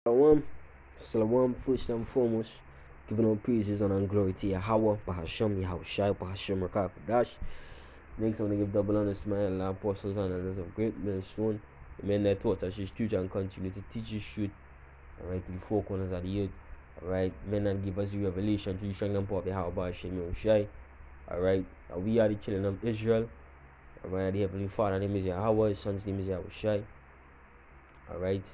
Shalom, Shalom, first and foremost, giving all praises and glory to Yahweh, Bahasham, Yahushai, Bahasham, Rakakadash. Next, I'm going to give double honors to my Allah, apostles and others of great millstone, the men that taught us his truth and continue to teach his truth, alright, to the four corners of the earth, alright, men that give us the revelation to the strength and power of Yahweh, Bahasham, Yahushai, alright, we are the children of Israel, alright, the Heavenly Father name is Yahweh, his son's name is Yahushai, alright.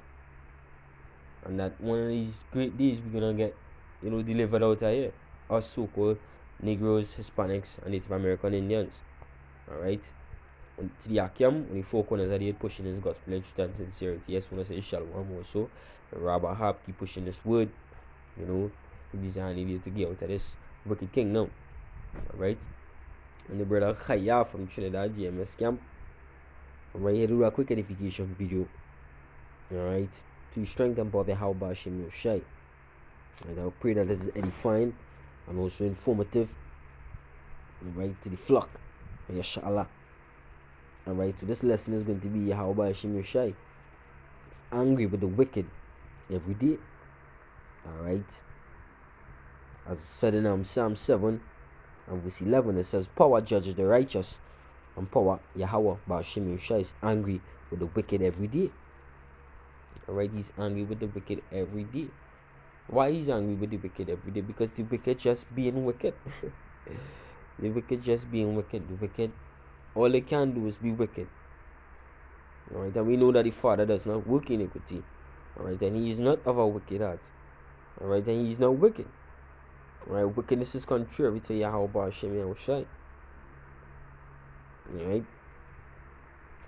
And that one of these great days we're gonna get, delivered out of here. Us so-called Negroes, Hispanics, and Native American Indians. Alright? And to the Akim, when the four corners of the earth pushing his gospel in truth and sincerity. Yes, when I say Shalom also. And Rabbi Hab keep pushing this word. We design to get out of this wicked kingdom. Alright? And the brother Khaya from Trinidad GMS camp. Right here to do a quick edification video. Alright? To strengthen power of the Yahweh Hashem Yoshai. And I pray that this is edifying and also informative. Right to the flock. Inshallah. Alright, so this lesson is going to be Yahweh Hashem Yoshai. Angry with the wicked every day. Alright. As said in Psalm 7 and verse 11, it says, power judges the righteous, and power Yahweh Hashem Yoshai is angry with the wicked every day. Alright, he's angry with the wicked every day. Why he's angry with the wicked every day? Because the wicked just being wicked. The wicked just being wicked. The wicked, all they can do is be wicked. Alright, and we know that the Father does not work iniquity. Alright, and he is not of a wicked heart. Alright, and he is not wicked. Alright, wickedness is contrary to Yahweh Hashem Yahushai. Alright,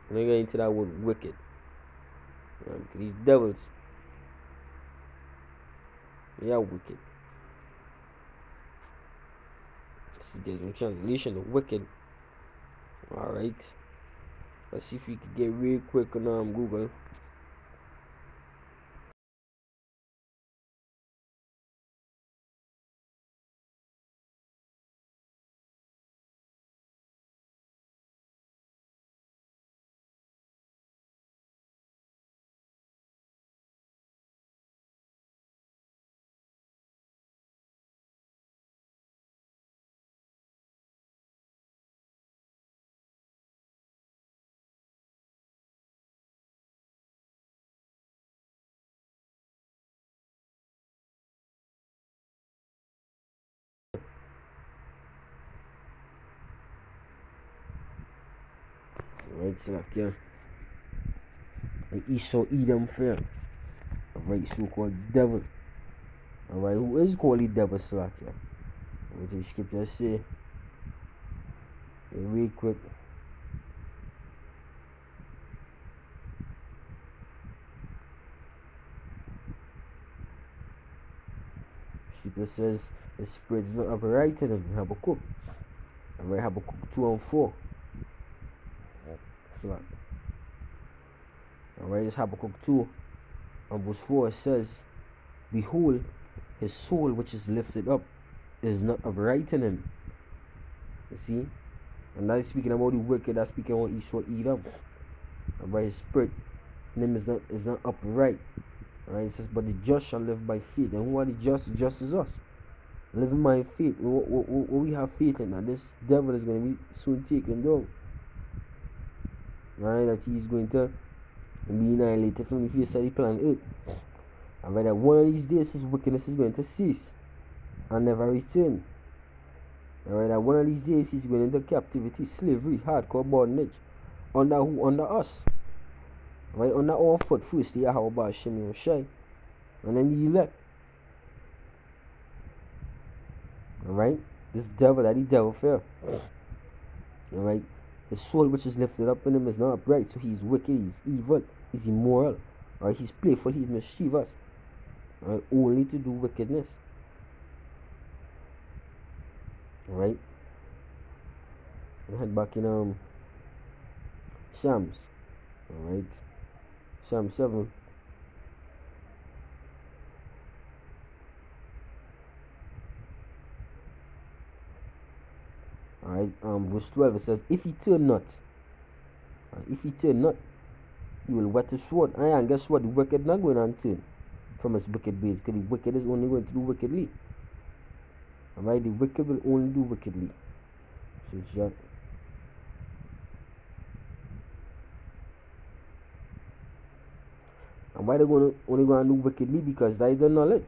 I'm going to get into that word wicked. Because these devils, they are wicked. See, there's no translation of wicked. Alright, let's see if we can get real quick on Google. Alright, so like, yeah. And Esau Edom fair. Alright, so-called devil. Alright, who is called the devil, slack, yeah? What the scripture say? Real quick. Scripture says the spirit is not upright in him. Habakkuk. Alright, Habakkuk 2 and 4. Slack. Alright, it's Habakkuk 2 and verse 4. It says, behold, his soul which is lifted up is not upright in him. You see? And that's speaking about the wicked, that's speaking about Esau Edom. Alright, his spirit in him is not upright. Alright, it says, but the just shall live by faith. And who are the just? The just is us. Living by faith. What we have faith in, that this devil is going to be soon taken down. Alright, that he's going to be annihilated from the face of the planet Earth. And by that one of these days his wickedness is going to cease and never return. Alright, that one of these days he's going into captivity, slavery, hardcore bondage. Under who? Under us. Right, under our foot first, the Yahweh Hashem Yoshai. And then the elect. Alright, this devil, that the devil fell. Alright, the soul which is lifted up in him is not upright, so he's wicked, he's evil, he's immoral. Alright, he's playful, he's mischievous. Alright, only to do wickedness. Alright, I'll head back in Psalms. Alright, Psalm 7. Alright, verse 12, it says, if he turn not, he will wet his sword. And guess what? The wicked not going to turn. from its wicked ways, because the wicked is only going to do wickedly. Alright, the wicked will only do wickedly. So it's just, and why they're only going to do wickedly? Because that is the knowledge.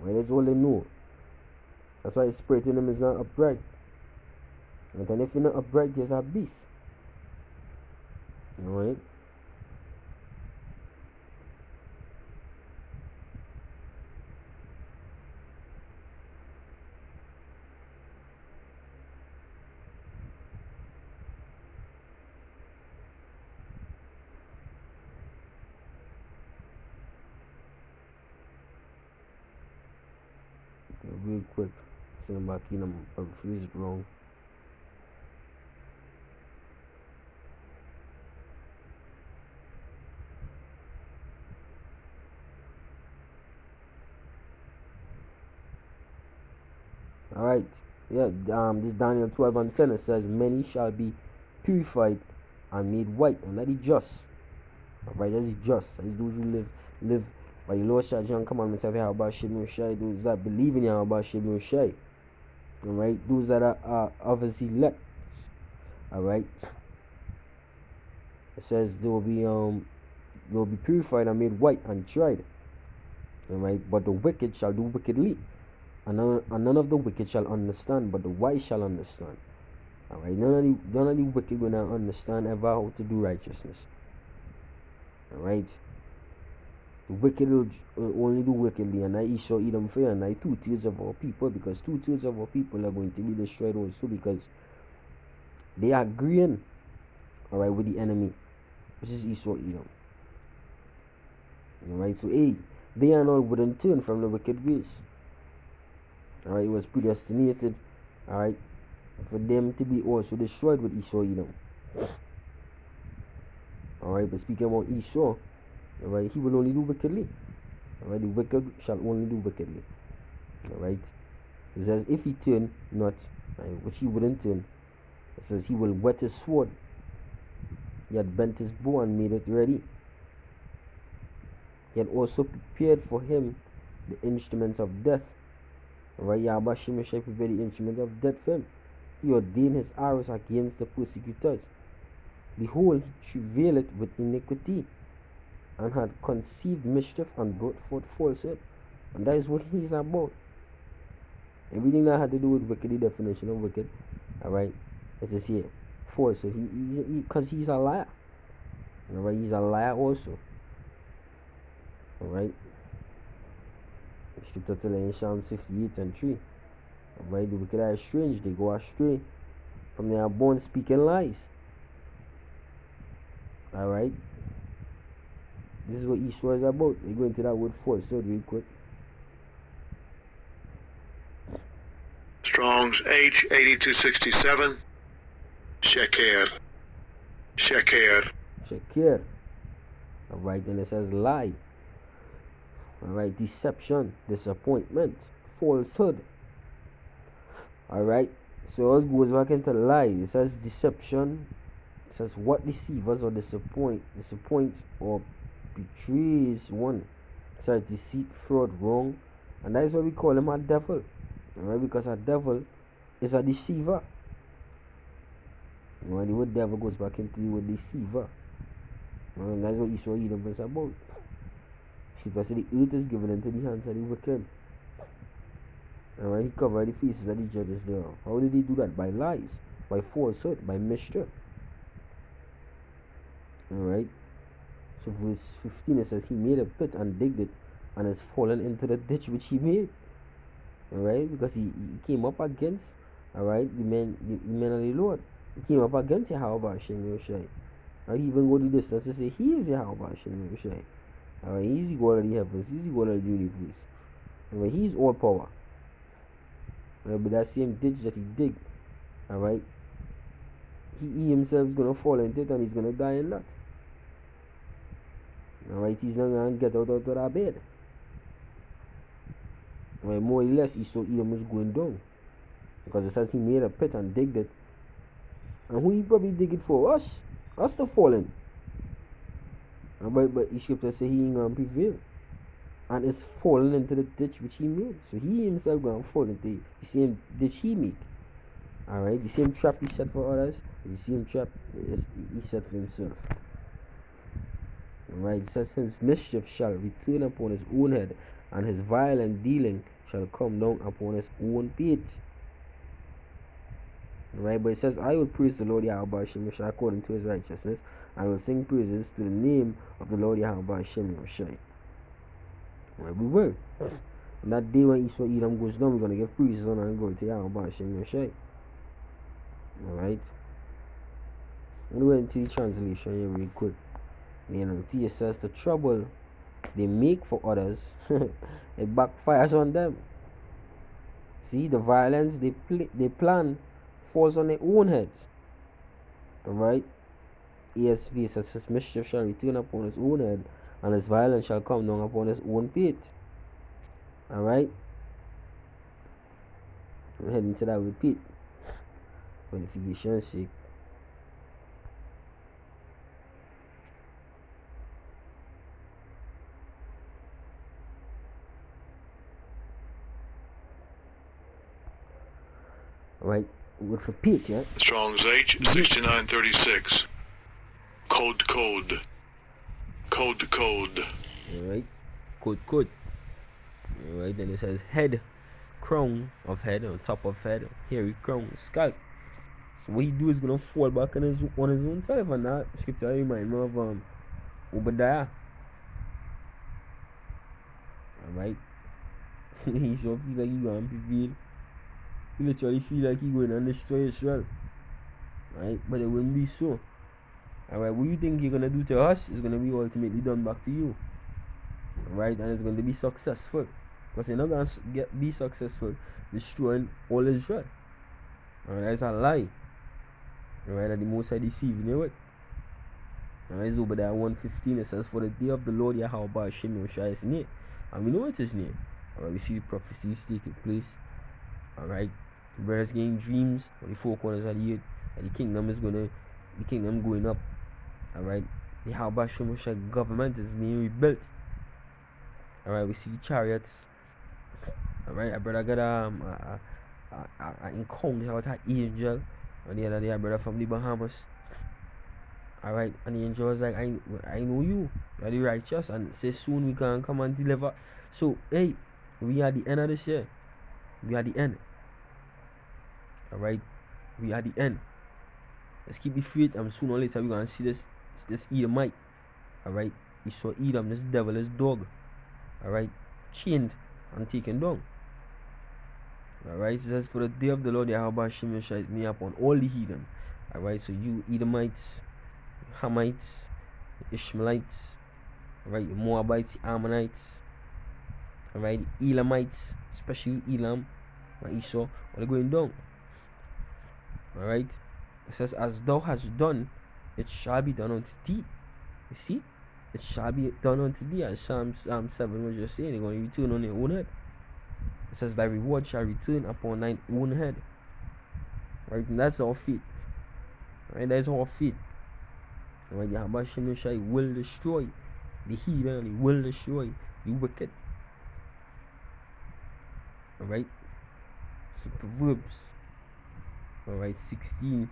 Well, that's all they know. That's why the spirit in them is not upright. And then if you're not upright, there's a beast. Alright? Okay, real quick. Send back in, I refuse it wrong. Alright. Yeah, this Daniel 12 and 10, it says, many shall be purified and made white, and that is just. Alright, that is just. That is those who live by the Lord Shah John commandments of Yahweh Shem Shai, those that believe in Yahweh Shem Shai. Alright, those that are obviously elect. Alright. It says they will be purified and made white and tried. Alright, but the wicked shall do wickedly. And none of the wicked shall understand, but the wise shall understand. Alright, none of the wicked will not understand ever how to do righteousness. Alright. The wicked will only do wickedly, and I Esau Edom fair, and I 2/3 of our people, because 2/3 of our people are going to be destroyed also, because they are agreeing, alright, with the enemy, which is Esau Edom. Alright, so they are not wouldn't turn from the wicked ways. Alright, it was predestinated, alright, for them to be also destroyed with Esau Edom. Alright, but speaking about Esau, alright, he will only do wickedly. Alright, the wicked shall only do wickedly. Alright, it says if he turn not, right, which he wouldn't turn, it says he will whet his sword. He had bent his bow and made it ready. He had also prepared for him the instruments of death. Alright, Yahweh Shem Shai prepared the instruments of death for him. He ordained his arrows against the persecutors. Behold, he travailed with iniquity, and had conceived mischief, and brought forth falsehood. And that is what he's about. Everything that had to do with wicked, the definition of wicked, alright, it is here. Falsehood. Because he's a liar. Alright, he's a liar also. Alright. Scripture telling in Psalms 58 and 3. Alright, the wicked are strange, they go astray. From their born speaking lies. Alright. This is what Esau is about. We go into that word falsehood real quick. Strong's H8267. Sheker. Alright, and it says lie. Alright, deception, disappointment, falsehood. Alright, so us goes back into lie. It says deception. It says what deceivers or disappoint or betrays one. It says deceit, fraud, wrong. And that is why we call him a devil. Alright, because a devil is a deceiver. Alright, the word devil goes back into the word deceiver. And that's what Esau Edom is about. Scripture said the earth is given into the hands of the wicked. Alright, he covered the faces of the judges there. How did he do that? By lies, by falsehood, by mischief. Alright. So verse 15 it says he made a pit and digged it, and has fallen into the ditch which he made. Alright, because he came up against, alright, the men of the Lord. He came up against Yahweh Shem Shai. He even go the distance to say he is Yahweh Shem Shai. Alright, he's the God of the heavens, he's the God of the universe. Alright, he's all power. Alright, but that same ditch that he digged, alright, he himself is gonna fall into it and he's gonna die in that. Alright, he's not gonna get out of that bed. Right, more or less, Esau Edom was going down. Because it says he made a pit and digged it. And who he probably dig it for? Us. Us the fallen. But the scripture say he ain't gonna prevail. And it's falling into the ditch which he made. So he himself gonna fall into the same ditch he made. Alright, the same trap he set for others is the same trap he set for himself. Alright, it says his mischief shall return upon his own head, and his violent dealing shall come down upon his own pate. Right, but it says, I will praise the Lord Yahweh Hashem Yeshai according to his righteousness, and will sing praises to the name of the Lord Yahweh Hashem Yeshai. Right, we will. On that day when Esau Edom goes down, we're going to give praises on and glory to Yahweh Hashem Yeshai. Alright. I'm going to go into the translation here real quick. The NLT says, the trouble they make for others, it backfires on them. See, the violence they plan falls on their own heads. Alright? ESV says, his mischief shall return upon his own head, and his violence shall come down upon his own pate. Alright? I'm heading to that repeat. For edification's sake. Alright? With repeat, yeah? Strong's H 6936. Code. Alright? Code. Alright, then it says head, crown of head, on top of head, hairy crown, scalp. So what he do is gonna fall back on his own self, and that scripture remind me of Obadiah. Alright? He so feel like he gonna prevail. He literally feel like he going to destroy Israel. Right? But it wouldn't be so. Alright, what you think you're gonna do to us is gonna be ultimately done back to you. Right? And it's going to be successful. Because you're not going to be successful destroying all Israel. Alright, that's a lie. Alright, that the Most High deceiving you with. Alright, it's Obadiah 1:15. It says, for the day of the Lord Yahweh Hashem Yeshai is near. And we know it is near. Alright, we see the prophecies taking place. Alright, the brothers getting dreams on the four corners of the earth. And the kingdom going up. Alright, the Yahweh Hashem Yeshai government is being rebuilt. Alright, we see the chariots. Alright, a brother got a encounter with an angel. And the other day, a brother from the Bahamas. Alright, and the angel was like, I know you. You're the righteous. And say soon we can come and deliver. So, hey, we are the end of this year. We are the end. Alright, we are the end. Let's keep the faith, and sooner or later we're gonna see this Edomite. Alright, he saw Edom, this devil, this dog. Alright, chained and taken down. Alright, it says, for the day of the Lord Yahweh Hashem Yeshai is me upon all the heathen. Alright, so you Edomites, Hamites, Ishmaelites, alright, the Moabites, the Ammonites, alright, the Elamites, especially Elam and Esau, are going down. Alright, it says, as thou hast done, it shall be done unto thee. You see? It shall be done unto thee, as Psalm 7 was just saying, they're going to return on their own head. It says, thy reward shall return upon thine own head. Right, and that's our faith. Right, that's our faith. Right, Yahweh Hashem Yeshai will destroy the heathen, and he will destroy the wicked. Alright, so Proverbs, alright, 16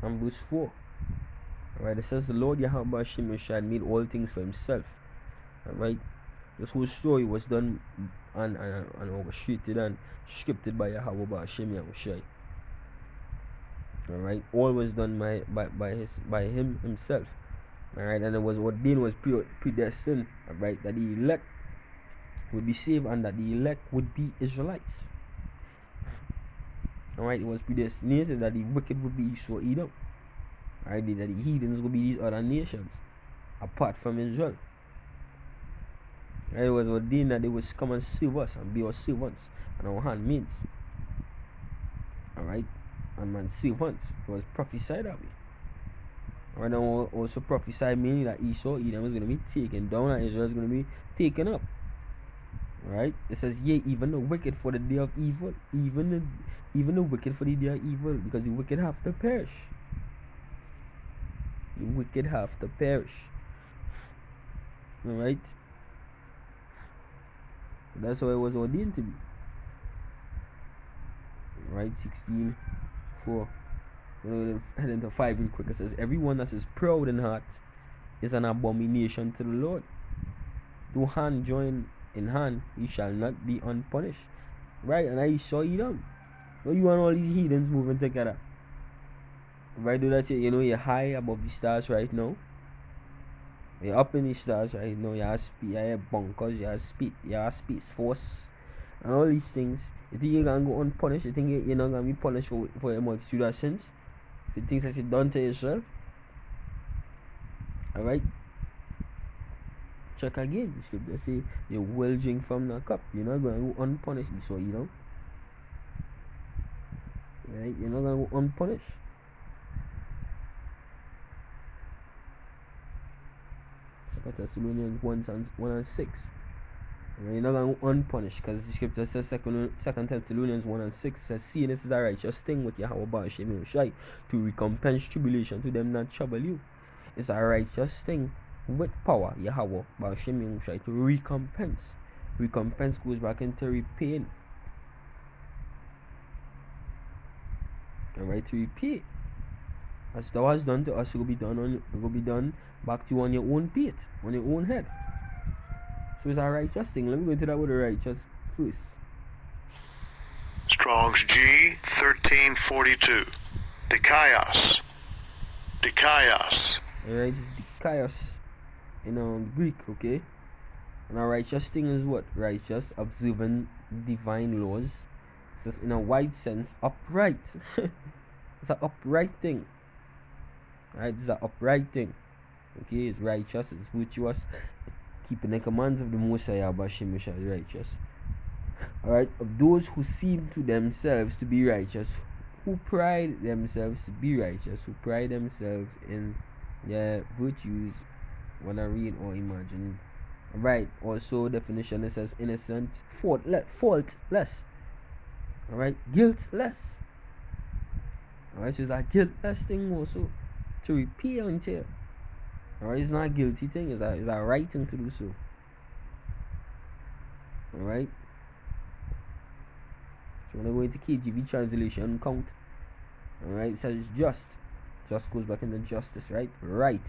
and verse 4. Alright, it says, the Lord Yahweh Hashem Yeshai made all things for himself. Alright, this whole story was done and orchestrated and scripted by Yahweh Hashem Yeshai. Alright, all was done by him himself. Alright, and it was ordained, was predestined, alright, that the elect would be saved and that the elect would be Israelites. Alright, it was predestinated that the wicked would be Esau Edom. Alright, that the heathens would be these other nations apart from Israel. Right, it was ordained that they would come and serve us and be our servants and our handmaids. Alright, and man servants. It was prophesied that way. Alright, and also prophesied mainly that Esau Edom is going to be taken down and Israel is going to be taken up. Right? It says, yea, even the wicked for the day of evil, even the wicked for the day of evil, because the wicked have to perish. The wicked have to perish. Alright? That's how it was ordained to be. Right? 16, 4. Head into 5 real quick. It says, everyone that is proud in heart is an abomination to the Lord. Though hand join in hand, he shall not be unpunished. Right? And I saw Edom. Now you want all these heathens moving together. Right? Do that, you know, you're high above the stars right now. You're up in the stars right now. You have speed, you have bunkers, you have speed, you have space force, and all these things. You think you're gonna go unpunished? You think you're not gonna be punished for a multitude of sins? The things that you done to yourself. Alright? Check again. The scripture say you will drink from the cup. You're not gonna go unpunished. So you know. Right? You're not gonna go unpunished. Second Thessalonians 1 and 6. You're not going to go unpunished, because the scripture says Second Thessalonians 1 and 6 says, seeing this is a righteous thing with Yahweh Ba'ashem Shai, to recompense tribulation to them that trouble you. It's a righteous thing with power, Yahweh Ba'ashem Shai, to recompense. Recompense goes back into repaying. Alright, to repay. As thou hast done to us, it will be done back to you on your own pate, on your own head. So it's a righteous thing. Let me go into that with a righteous first. Strong's G 1342. Dikaios. Dikaios. Alright, it's dikaios in Greek, okay? And a righteous thing is what? Righteous, observing divine laws. So it's in a wide sense, upright. It's an upright thing. Right? It's an upright thing. Okay, it's righteous, it's virtuous. Keeping the commands of the Most High Ba'ashem is righteous. Alright, of those who seem to themselves to be righteous, who pride themselves to be righteous, who pride themselves in their virtues, when I read or imagine. Right, also definition, it says innocent, faultless. Alright, guiltless. Alright, so it's a guiltless thing also to repay unto you. Alright, it's not a guilty thing, it's a right thing to do so. Alright. So when I go into KJV translation count, alright, it says just. Just goes back into justice, right? Right.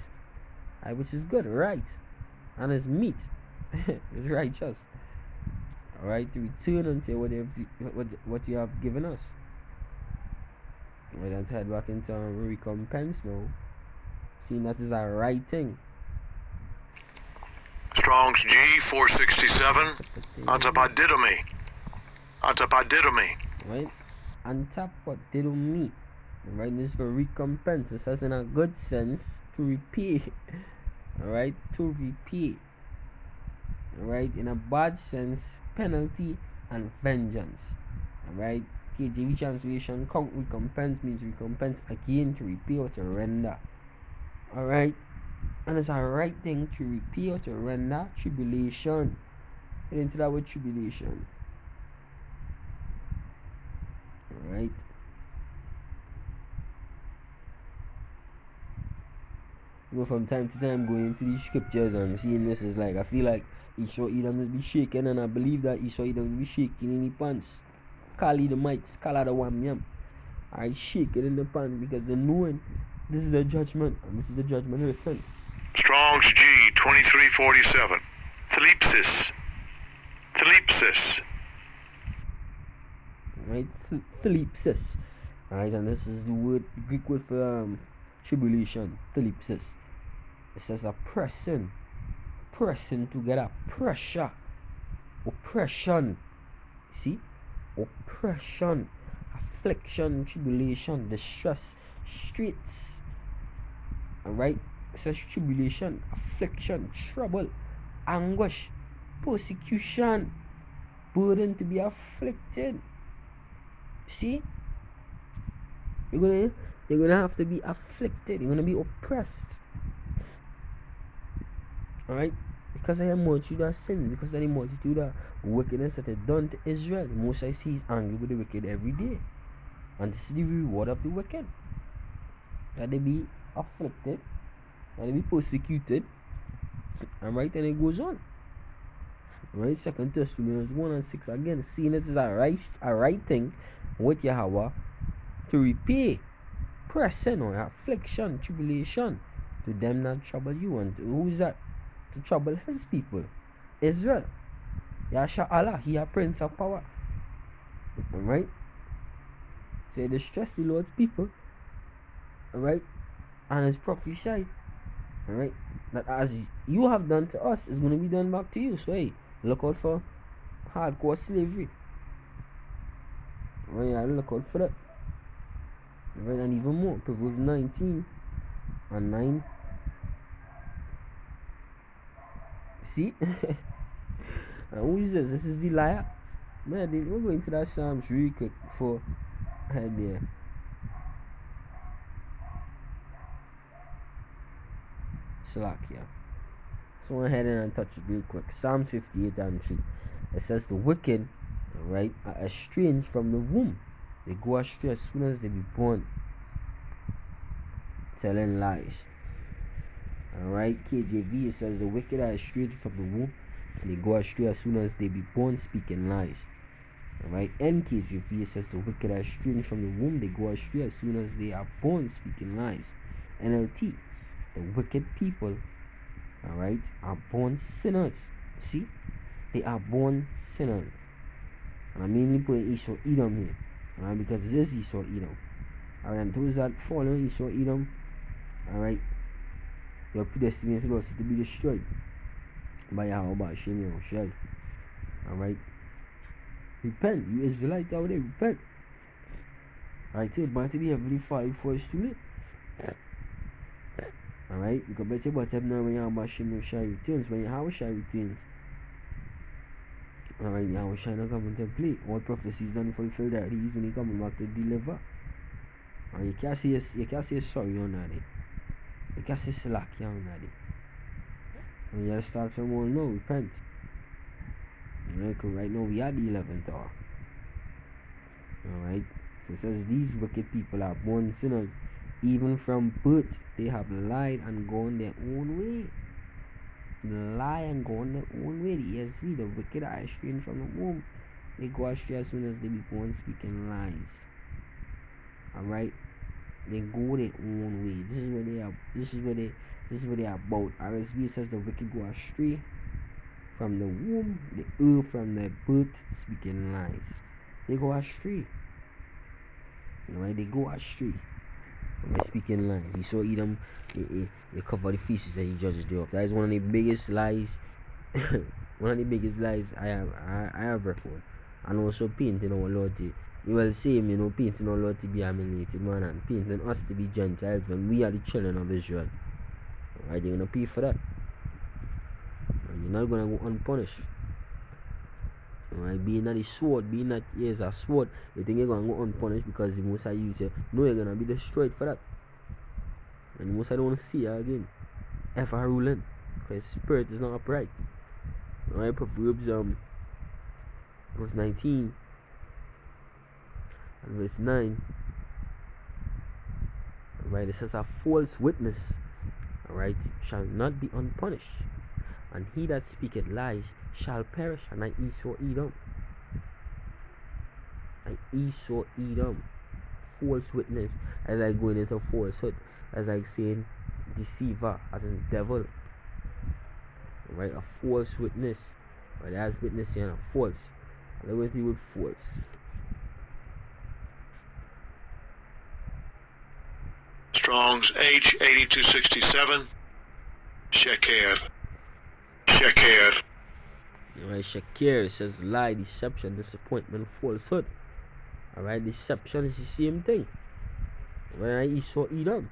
Right, which is good, right. And it's meat. It's righteous. Alright, to return unto what you have given us. Alright, let's head back into recompense now. Seeing that is a right thing. Strong's G 467. Antapodidomi. Antapodidomi. Right? Antapodidomi. Right? This is for recompense. It says in a good sense to repay. Alright? To repay. Alright? In a bad sense, penalty and vengeance. Alright? KJV translation count recompense means recompense again, to repay or to render. Alright, and it's a right thing to repay or to render tribulation. Get into that with tribulation. Alright. You know, from time to time going into these scriptures and seeing this is like, I feel like Esau Edom will be shaking, and I believe that Esau Edom will be shaking in the pants. Kali the mites, Kala the wamyam. I shake it in the pants because they're knowing this is the judgment, and this is the judgment written. Strong's G 2347. Thlipsis. Thlipsis. Right? Thlipsis. Alright, and this is the word, the Greek word for tribulation. Thlipsis. It says oppressing. Pressing together. Pressure. Oppression. See? Oppression. Affliction. Tribulation. Distress. Straits. Alright? It says tribulation. Affliction. Trouble. Anguish. Persecution. Burden to be afflicted. See? You're gonna have to be afflicted. You're gonna be oppressed. Alright? because of the multitude of sins, because of the multitude of wickedness that they done to Israel. The Most High sees angry with the wicked every day. And this is the reward of the wicked. That they be afflicted, that they be persecuted. And right, and it goes on. Right, 2 Thessalonians 1:6 again, seeing it is a right thing with Yahweh to repay pressing or affliction, tribulation to them that trouble you. And who is that? To trouble his people, Israel. Yasha Allah, he a prince of power. Alright? So distress the Lord's people. Alright? And it's prophesied. Alright? That as you have done to us, it's going to be done back to you. So hey, look out for hardcore slavery. Alright, yeah, look out for that. Alright, and even more. Proverbs 19:9. See? And who is this? This is the liar. Man, we're going to that Psalms really quick before I head there. Salakia. So I head in and touch it real quick. Psalm 58:3. It says the wicked, right, are estranged from the womb. They go astray as soon as they be born, telling lies. Alright, KJV, it says the wicked are estranged from the womb. They go astray as soon as they be born, speaking lies. Alright, NKJV, it says the wicked are estranged from the womb. They go astray as soon as they are born, speaking lies. NLT, the wicked people, alright, are born sinners. See, they are born sinners. And I'm mainly putting Esau Edom here, alright, because it is Esau Edom. Alright, and those that follow Esau Edom, alright, your predestination was to be destroyed by Yahweh Hashem Yahushai. Alright, repent, you Israelites out there, repent. Alright, take back to the heavenly fire before it's too late. Alright, you can bet your bottom now when Yahweh Hashem Yahushai returns, when Yahushai returns. Alright, Yahushai not coming to play. All prophecies done fulfill that he's when he coming back to deliver. Alright, you can't say sorry on that. You can't say slack on that. And you gotta start from all now, repent. Alright, cause right now we are the 11th hour. Alright, so it says these wicked people are born sinners. Even from birth, they have lied and gone their own way. Lie and go on their own way. The ESV, the wicked are estranged from the womb. They go astray as soon as they be born, speaking lies. Alright, they go their own way. This is where they are. This is where they are about. RSV says the wicked go astray from the womb. They err from their birth, speaking lies. They go astray. Alright, they go astray. By speaking lies. You saw Edom, they cover the feces and he judges thereof. That is one of the biggest lies. One of the biggest lies I have recorded. And also painting our Lord to, you will say, painting our Lord to be humiliated, man, and painting us to be Gentiles when we are the children of Israel. Alright, you're gonna pay for that. And you're not gonna go unpunished. Alright, being that the sword, being that is a sword, you think you're gonna go unpunished because the Most High use you. No, you're gonna be destroyed for that. And the Most High don't want to see you again ever ruling, because spirit is not upright. Alright, Proverbs verse 19 and verse 9. Alright, it says a false witness, alright, shall not be unpunished, and he that speaketh lies shall perish. And I Esau Edom. False witness, as like going into falsehood, as like saying deceiver, as in devil. Right, a false witness, right? That's witnessing a false. I like what you with false. Strong's H8267. Sheker. Alright, Shakir says lie, deception, disappointment, falsehood. Alright, deception is the same thing. When I Esau Edom,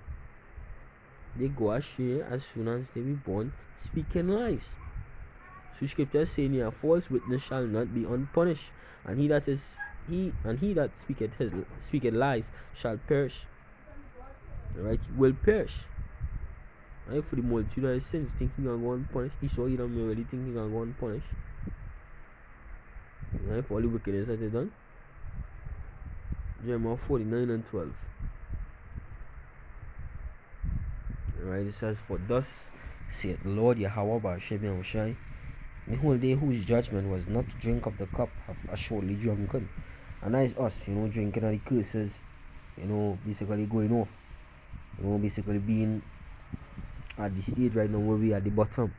they go astray as soon as they be born, speaking lies. So scripture saying a false witness shall not be unpunished, and he that speaketh lies shall perish. Alright, he will perish. Right? For the multitude of his sins, thinking gonna go unpunished. Esau Edom already thinking gonna go unpunished. Right? For all the wickedness that they done. Jeremiah 49 and 12. Right? It says, for thus saith the Lord Yahweh Ba'ashem Yahushai, behold, they whose judgment was not to drink of the cup have assuredly drunken. And that is us, drinking of the curses, basically going off. Basically being at the stage right now where we are at the bottom.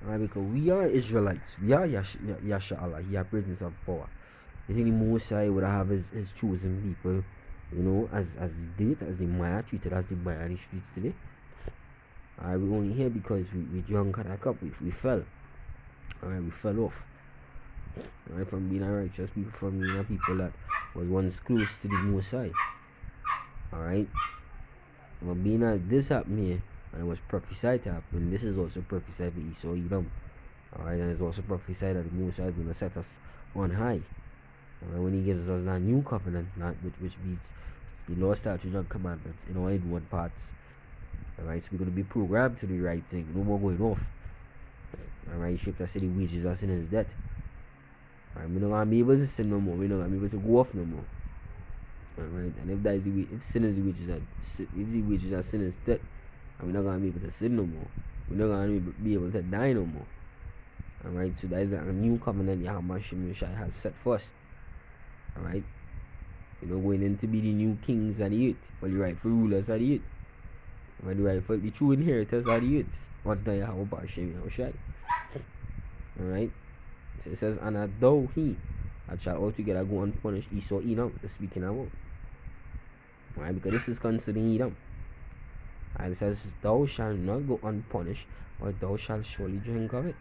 Right? Because we are Israelites. We are Yasha Allah. He has presence of power. You think the Most High would have his chosen people, as the Maya treated as the Maya in the streets today. We only here because we drank at that cup. We fell. Alright, we fell off. Alright, from being a righteous people, from being a people that was once close to the Most High. Alright. But being as this happened here, and it was prophesied to happen, this is also prophesied by Esau Edom. Alright, and it's also prophesied that the Most High is going to set us on high. Alright, when he gives us that new covenant, which beats the law, statutes, and commandments in all inward parts. Alright, so we're going to be programmed to do the right thing, no more going off. Alright, Scripture said the wages of sin is death. Alright, we're not going to be able to sin no more, we're not going to be able to go off no more. Alright, and if that is if sin is the wages of sin is death, and we're not going to be able to sin no more, we're not going to be able to die no more. Alright, so that is a new covenant Yahweh Shai has set for us. Alright, going in to be the new kings of the earth, or the rightful rulers of the earth, or the true inheritors of the earth. What do Yahweh Shai? Alright, so it says, and thou he that shall altogether go unpunished, Esau Edom, the speaking about. Alright, because this is considering Edom. And it says, thou shalt not go unpunished, or thou shalt surely drink of it.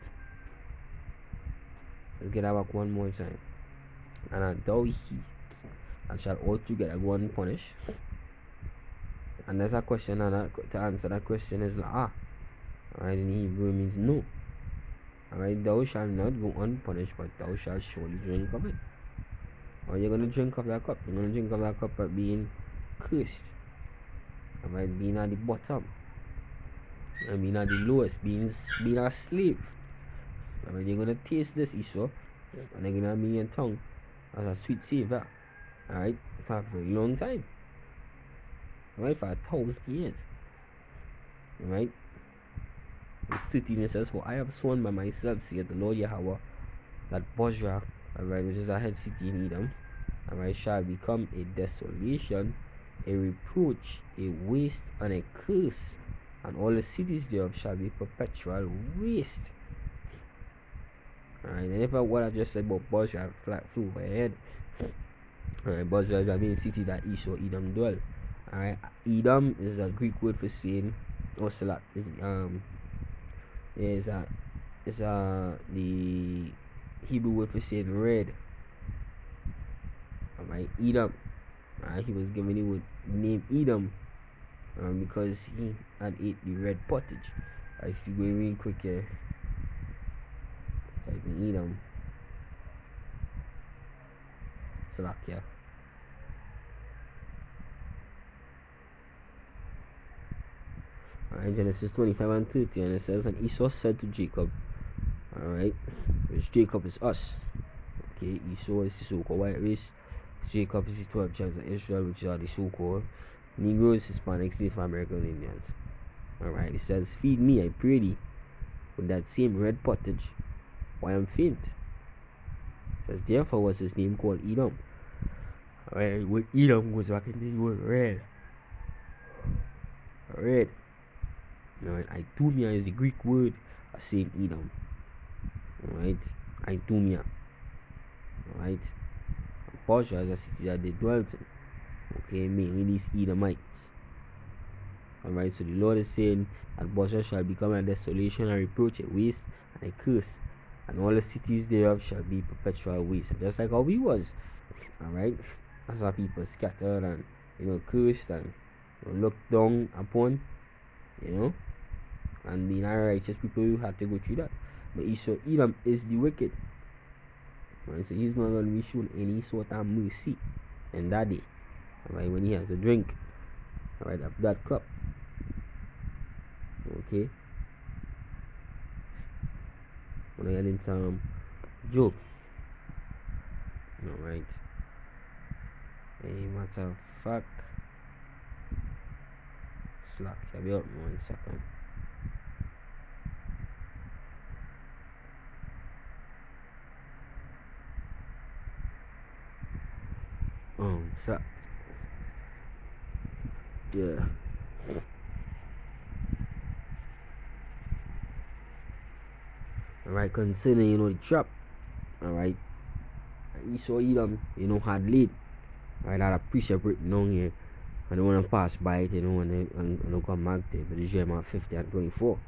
Let's get that back one more time. And thou he that shall altogether go unpunished. And there's a question, and to answer that question is Alright, in Hebrew it means no. Alright, thou shalt not go unpunished, but thou shalt surely drink of it. Or you're going to drink of that cup. You're going to drink of that cup of being cursed. Alright, being at the bottom. And being at the lowest. Being a slave. Alright, you're going to taste this, Esau. And they're going to be in your tongue as a sweet savor. Alright, for a very long time. Alright, for 1,000 years. Alright. Verse 13 it says, for I have sworn by myself, saith the Lord Yahweh, that Bozrah, alright, which is a head city in Edom, alright, shall become a desolation, a reproach, a waste, and a curse, and all the cities thereof shall be perpetual waste. Alright, and if what I just said about Bozrah flew over my head. Alright, Bozrah is a main city that Esau Edom dwell. Alright, Edom is a Greek word for saying, or salat, the Hebrew word for saying red. Alright, Edom. He was given the name Edom because he had ate the red pottage. If you go real quick here, type in Edom. Salakia. Alright, Genesis 25 and 30, and it says, and Esau said to Jacob, alright, which Jacob is us. Okay, Esau is the so-called white race. Jacob is the 12 tribes of Israel, which are the so-called Negroes, Hispanics, Native American Indians. Alright, it says, feed me, I pray thee, with that same red pottage, why I'm faint. It says, therefore was his name called Edom. Alright, with Edom goes back into the word red. Red. Alright, Idumea is the Greek word of saying Edom. Alright, Idumea. Alright, Bozrah is a city that they dwelt in. Okay, mainly these Edomites. Alright, so the Lord is saying that Bozrah shall become a desolation, a reproach, a waste, and a curse, and all the cities thereof shall be perpetual waste. And just like how we was. Alright, as our people scattered and cursed and looked down upon, and being righteous people, you have to go through that. But Esau Edom is the wicked. Right, so he's not going to be shown any sort of mercy in that day. Alright, when he has to drink, alright, of that cup. Okay. When I get into Job. Alright. A matter of fact. Slack. I'll be up in 1 second. So yeah. Alright, concerning the trap. Alright. Esau Edom, had lead. Alright, had a precept written down here. I don't want to pass by it, and come back there. But it's Jeremiah 50 and 24.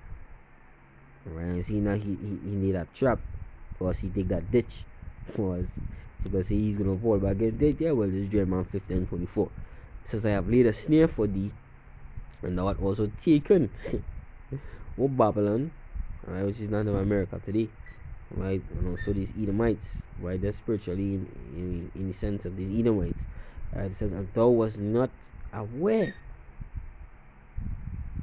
Alright, and see now he need a trap. Because he take that ditch. Because he's gonna fall back against ditch. Yeah, well, it's Jeremiah 50 and 24. It says, I have laid a snare for thee, and thou art also taken. O Babylon, alright, which is not in America today. Right, and also these Edomites, right? They're spiritually in the sense of these Edomites. It says, and thou was not aware.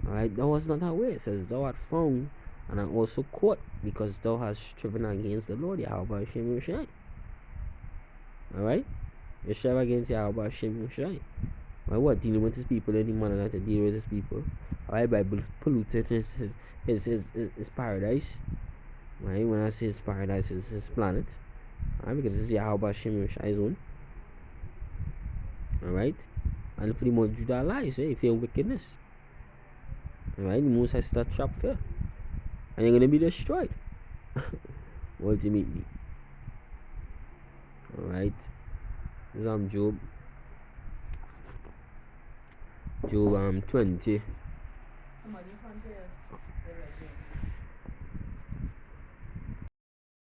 Alright, thou was not aware. It says, thou art found and are also caught, because thou hast striven against the Lord Yahweh Hashem Yeshai. Alright? You strive against Yahweh Hashem Yeshai. Right, what? Dealing with his people, any man that to deal with his people. Alright, Bible polluted his paradise. Right, when I say his paradise, is his planet. Alright, because this is Yahweh Hashem Yeshai's own. Alright? And for the most Judah lies, if you're wickedness. Alright, the most has that trap fair. And you're gonna be destroyed. Ultimately. Alright. This is Job. Job 20.